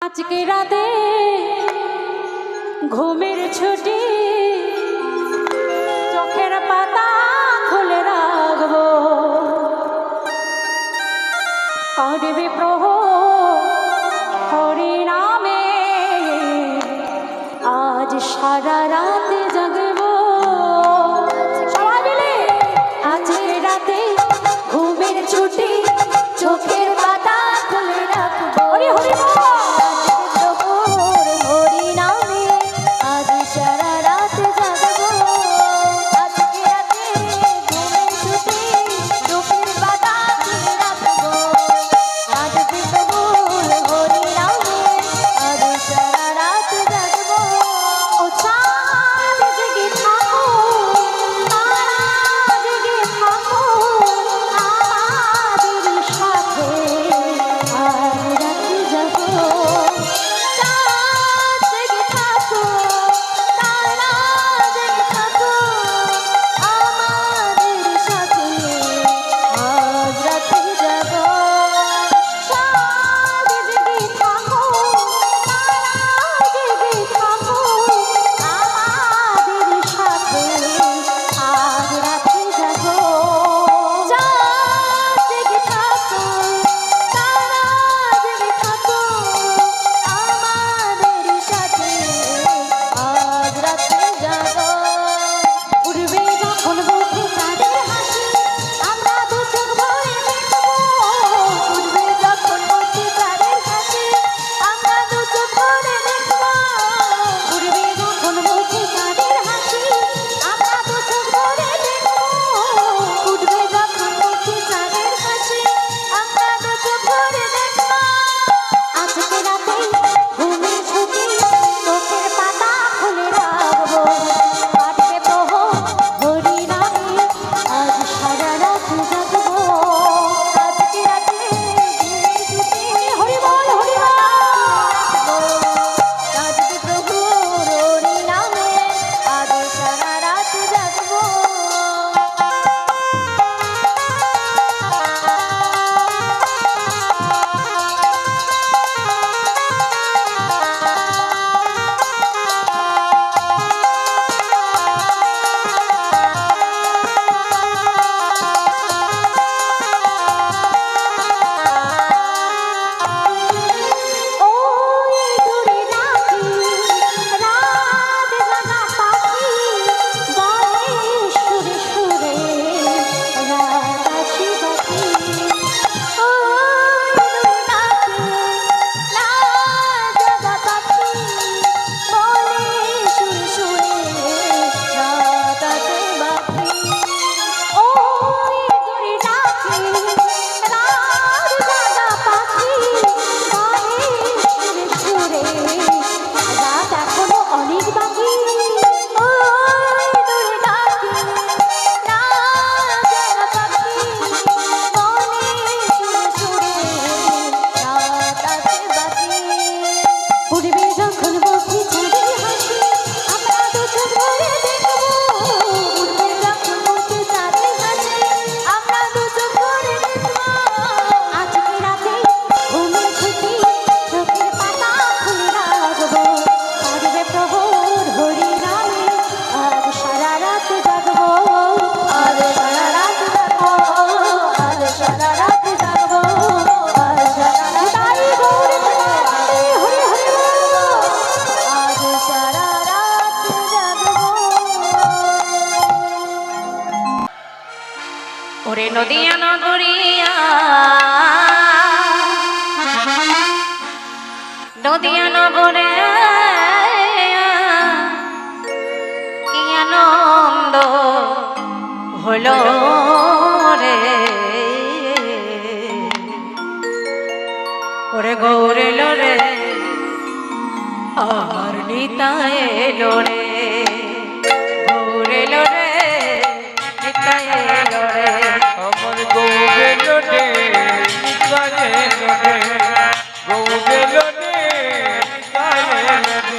আজকে রাতে ঘুমের ছুটি চোখের পাতা খুলে রাখবো, কাঁদবে হরি নামে আজ সারা রাত জাগবো। সবাই মিলে আজকে রাতে ঘুমের ছুটি চোখের পাতা খুলে রাখবো। হরি হরি ওরে নদিয়া নগরিয়া, নদিয়া নগরে কি আনন্দ হলো রে, ওরে গৌরে এলো রে আমার নিতাই এলো রে, গৌরে এলো রে নিতাই এলো রে, আমার গৌরে এলো রে নিতাই এলো রে, গৌরে এলো রে নিতাই এলো রে।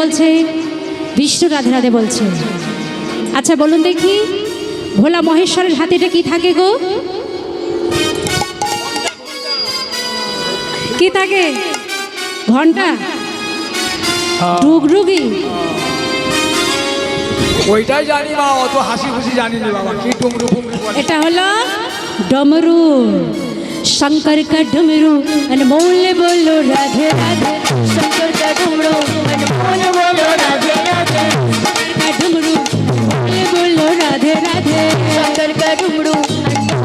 বলছে, বিষ্ণু রাধে রাধে বলছে। আচ্ছা বলুন দেখি, ভোলা মহেশ্বরের হাতে এটা কি থাকে গো? কি থাকে? ঘন্টা? ডুগডুগি? ওইটাই জানি মা, অত হাসি খুশি জানি না বাবা, কি টুমরু ফুমরু বলে। এটা হলো ডমরু, শঙ্কর का डमरू अनमोल बोलो राधे राधे, शंकर का डमरू अनमोल बोलो राधे राधे, का डमरू अनमोल बोलो राधे राधे, शंकर का डमरू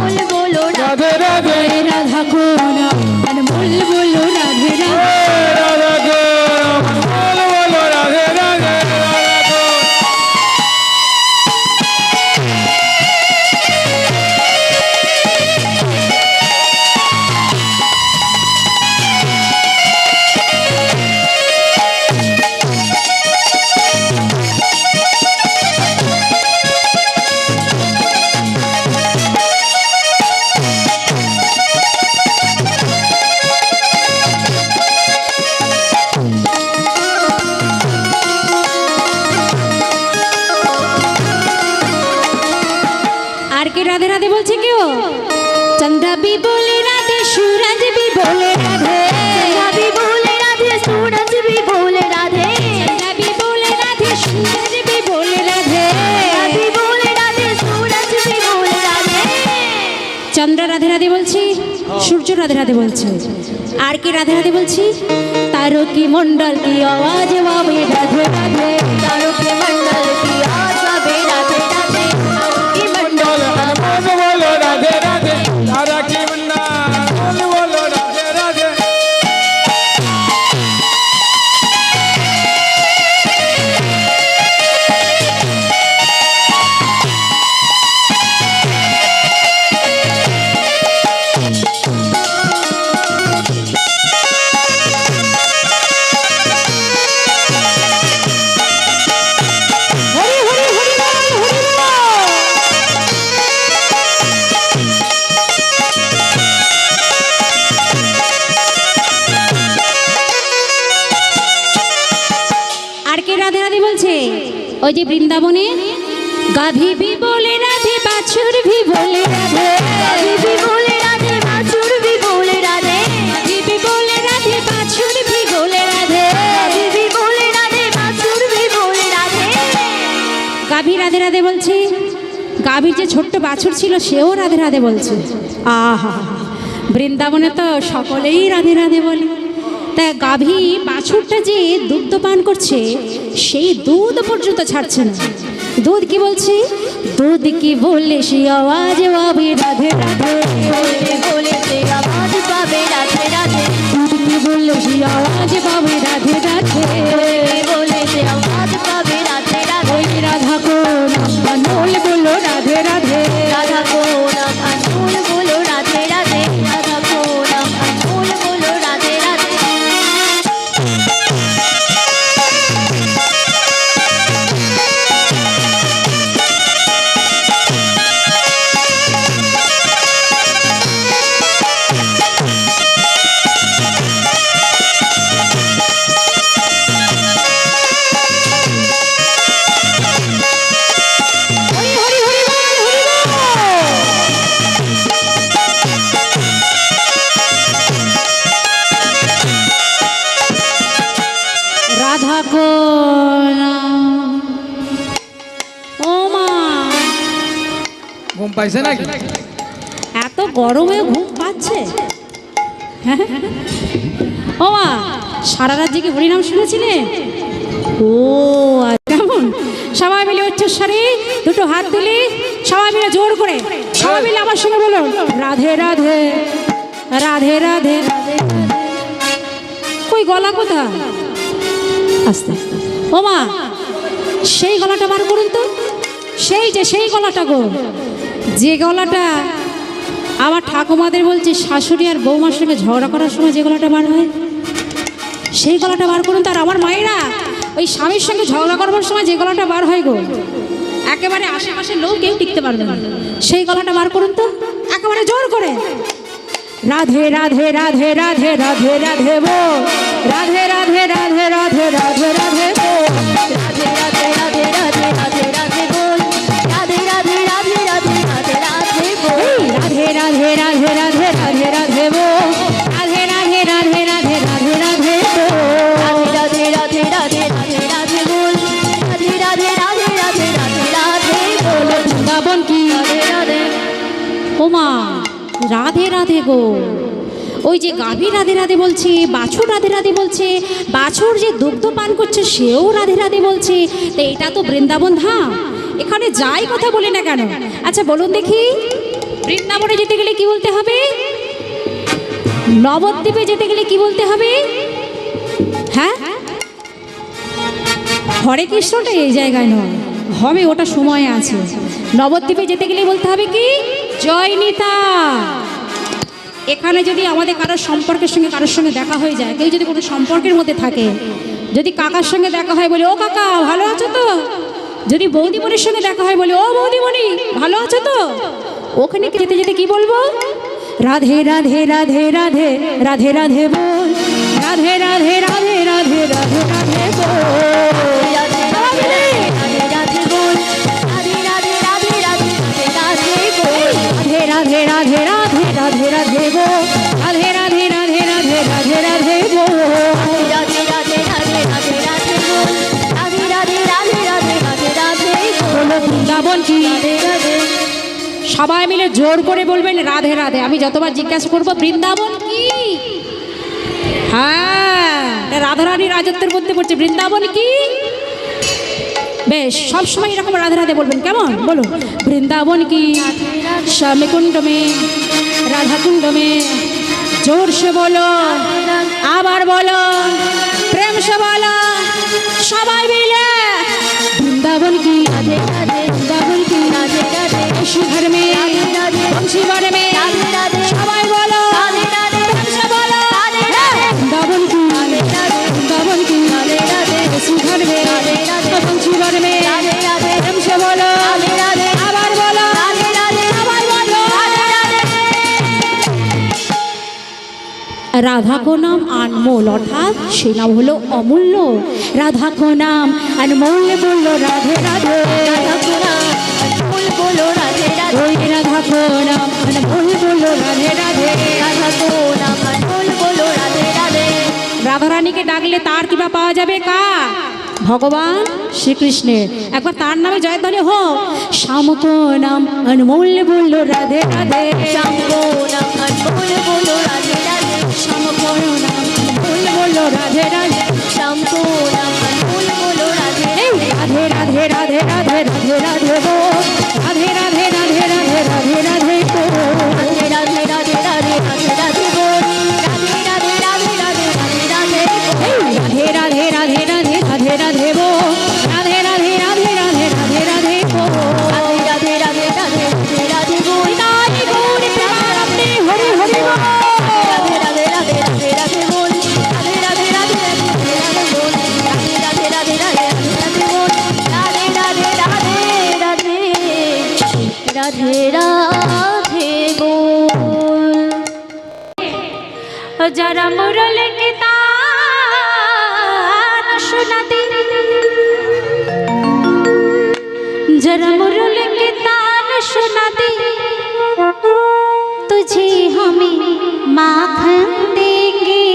अनमोल बोलो राधे राधे, राधा को नाम अनमोल बोलो राधे राधे, রাধা গো, বলো বলো রাধে রাধে, রাধা গো। আর কে রাধে রাধে বলছে কেউ? চন্দ্রা भी बोले राधे, सूरज भी बोले राधे, चंद्रा भी बोले राधे, सूरज भी बोले राधे, चंद्रा भी बोले राधे, सूरज भी बोले राधे, चंद्रा भी बोले राधे, सूरज भी बोले राधे। চন্দ্র রাধে রাধে বলছি, সূর্য রাধে রাধে বলছে। আর কি রাধে রাধে বলছি? तारों की मंडल की आवाज बाबे राधे राधे, तारों की मंडल की आवाज बाबे राधे राधे, तारों की मंडल বলো বলো রাধে রাধে, রাধা কি বন্না, বলো বলো রাধে রাধে। हरि हरि हरि बोल, हरि बोल। আর কে রাধে রাধে বলছে? ওই যে বৃন্দাবনে গাভী भी बोले राधे, बाछुर भी बोले राधे, गाभी भी बोले राधे, बाछुर भी बोले राधे, गाभी भी बोले राधे, बाछुर भी बोले राधे, गाभी भी बोले राधे, बाछुर भी बोले राधे। গাভী রাধে রাধে বলছে, গাভীর যে ছোট্ট বাছুর ছিল সেও রাধে রাধে বলছে। আহা, বৃন্দাবনে তো সকলেই রাধে রাধে বলে। তা গাভী বাছুরটা যে দুধ পান করছে, সেই দুধ পর্যন্ত ছাড়ছে না। দুধ কি বলছে? दूध की बोले सी आवाज बाबे राधे राधे, बोले बोले से आवाज बाबे राधे राधे, दूध की बोले सी आवाज बाबे राधे राधे, बोले बोले से आवाज बाबे राधे राधे। राधा को नाम अनमोल बोलो राधे राधे, राधा को नाम अनमोल बोलो राधे राधे, राधा को नाम अनमोल बोलो राधे राधे। রাধা কো নাম। ও মা, ঘুম পাইছে নাকি? এত গরমে ঘুম পাচ্ছে? ও মা, সারা রাত জেগে হরিনাম শুনেছিলে? ও কেমন? সবাই মিলে উচ্চস্বরে দুটো হাত তুলে সবাই মিলে জোর করে সবাই মিলে আমার সঙ্গে বলো, রাধে রাধে রাধে রাধে রাধে। কই গলা কোথা? আস্তে আস্তে। ও মা, সেই গলাটা বার করুন তো। সেই গলাটা গো, যে গলাটা আমার ঠাকুমাদের বলছে শাশুড়ি আর বৌমার সঙ্গে ঝগড়া করার সময় যে গলাটা বার হয়, সেই গলাটা বার করুন। তার আমার মায়েরা ওই স্বামীর সঙ্গে ঝগড়া করবার সময় যে গলাটা বার হয় গো, একেবারে আশেপাশের লোক কেউ টিকতে পারবে না। সেই গলাটা বার করুন তো, একেবারে জোর করে। রাধে রাধে রাধে রাধে রাধে রাধে বল। রাধে রাধে রাধে রাধে রাধে রাধে বল রাধে রাধে রাধে রাধে রাধে রাধে বল রাধে রাধে রাধে রাধে রাধে রাধে বল রাধে রাধে রাধে রাধে রাধে রাধে বল রাধে রাধে রাধে রাধে রাধে রাধে বল রাধে রাধে রাধে রাধে রাধে বল রাধে রাধে রাধে রাধে রাধে রাধে বল বৃন্দাবন কি রাধে রাধে ওমা রাধে রাধে গো ওই যে গাভী রাধে রাধে বলছে বাছুর রাধে রাধে বলছে বাছুর যে দুগ্ধ পান করছে সেও রাধে রাধে বলছে তো এটা তো বৃন্দাবন ধাম এখানে যাই কথা বলি না কেন আচ্ছা বলুন দেখি বৃন্দাবনে যেতে গেলে কি বলতে হবে নবদ্বীপে যেতে গেলে কি বলতে হবে হ্যাঁ হরে কৃষ্ণটা এই জায়গায় নয় হবে ওটা সময় আছে নবদ্বীপে যেতে গেলে বলতে হবে কি জয় নিতা এখানে যদি আমাদের কারোর সম্পর্কের সঙ্গে কারোর সঙ্গে দেখা হয়ে যায় কেউ যদি কোনো সম্পর্কের মধ্যে থাকে যদি কাকার সঙ্গে দেখা হয় বলে ও কাকা ভালো আছো তো যদি বৌদিমণির সঙ্গে দেখা হয় বলে ও বৌদিমণি ভালো আছো তো ওখানে যেতে যেতে কি বলবো রাধে রাধে রাধে রাধে রাধে রাধে বল রাধে রাধে রাধে রাধে রাধে রাধে বল রাধে রাধে রাধে রাধে রাধে গো রাধে রাধে রাধে রাধে রাধে রাধে গো রাধে রাধে রাধে রাধে রাধে গো রাধে রাধে রাধে রাধে রাধে রাধে গো বৃন্দাবন কি সবাই মিলে জোর করে বলবেন রাধে রাধে আমি যতবার জিজ্ঞাসা করবো বৃন্দাবন কি হ্যাঁ রাধারানী রাজত্বের মধ্যে পড়ছে বৃন্দাবন কি বেশ সবসময় এরকম রাধে রাধে বলবেন কেমন বলুন বৃন্দাবন কি श्याम कुंड में राधा कुंड में जोर से बोलो आबार बोलो प्रेम से बोलो सबाई मिले वृंदावन की वृंदावन की घर में बंसी बारे में सबाई बोलो प्रेम से बोलो वृंदावन की घर में बंसी बारे में प्रेम से बोलो आबार बोलो राधा को नाम अनमोल अर्थात से नाम हलो अमूल्य राधा को नाम अनमोल बोलो राधे राधे राधा को नाम अनमोल बोलो राधे राधे राधा को नाम अनमोल बोलो राधे राधे राधा को नाम अनमोल बोलो राधे राधे राधा रानी के डाकले तार की पावा जाबे का भगवान श्री कृष्ण एक बार तार नामे जयध्वनि हो श्याम को नाम अनमोल बोलो राधे राधे श्याम को नाम अनमोल बोलो राधे राधे श्याम को नाम अनमोल बोलो राधे राधे श्याम को नाम अनमोल बोलो राधे राधे राधे राधे राधे राधे राधे गो राधे राधे राधे राधे राधे राधे गो राधे राधे राधे राधे राधे राधे गो राधे राधे राधे राधे राधे राधे राधे राधे राधे राधे राधे वो राधे राधे राधे राधे राधे राधे वो राधे राधे राधे राधे राधे राधे वो नारी गौरी प्रेमानंदे हरि हरि वो राधे राधे राधे राधे राधे वो राधे राधे राधे राधे राधे वो राधे राधे राधे राधे राधे वो राधे राधे राधे राधे राधे राधे बोल जरा मुरली की तान सुनाती जरा मुरली की तान सुनाती तुझे हमें माखन देंगे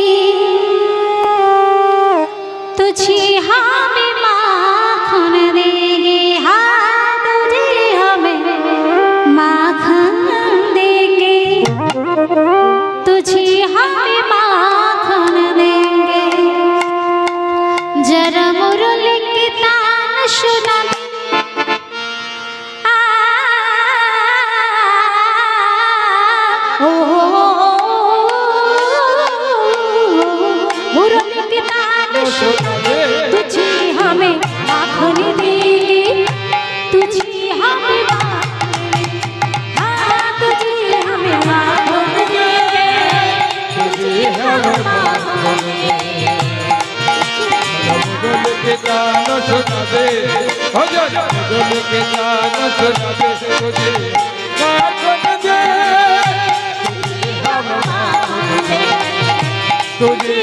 तुझे हमें माखन देंगे हाँ तुझे हमें माखन देंगे तुझे हमें माखन देंगे जरा मुरली की तान सुना मुरली की तान सुना तुझे हमें माखन देंगे तुझे हमें हाँ तुझे हमें माखन देंगे तुझे हमें माखन देंगे के गाना सुना दे हो जा दिल के गाना सुना दे तुझे माखन दे तुझे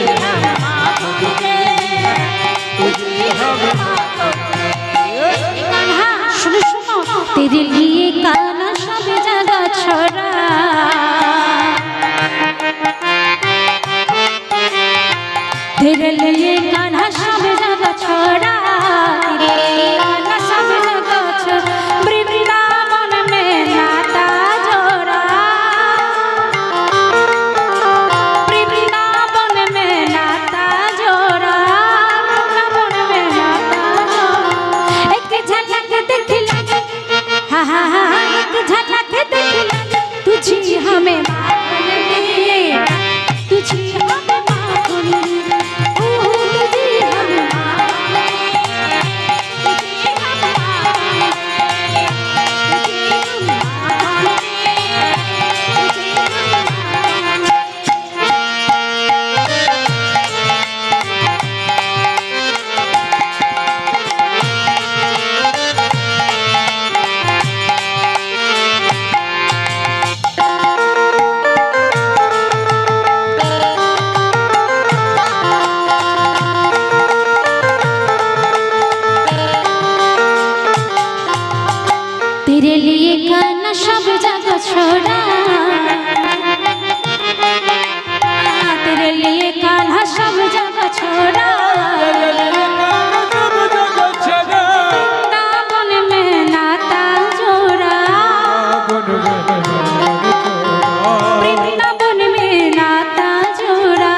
छोड़ा तेरे लिए कान्हा सब जगह छोड़ा वृंदावन में नाता जोड़ा वृंदावन में नाता जोड़ा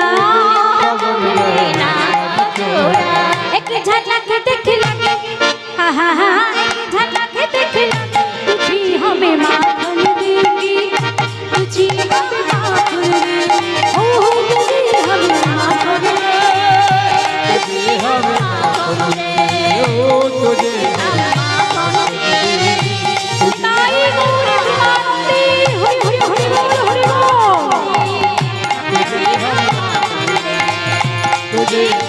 एक झलक देख लगे हा हा हा एक झलक देख लगे तुझी हमें माखन देगी तुझी हमें माखन देगी ओ तुझी हमें माखन देगी ताई गौर मानती हरि हरि हरि बोल हरि बोल तुझे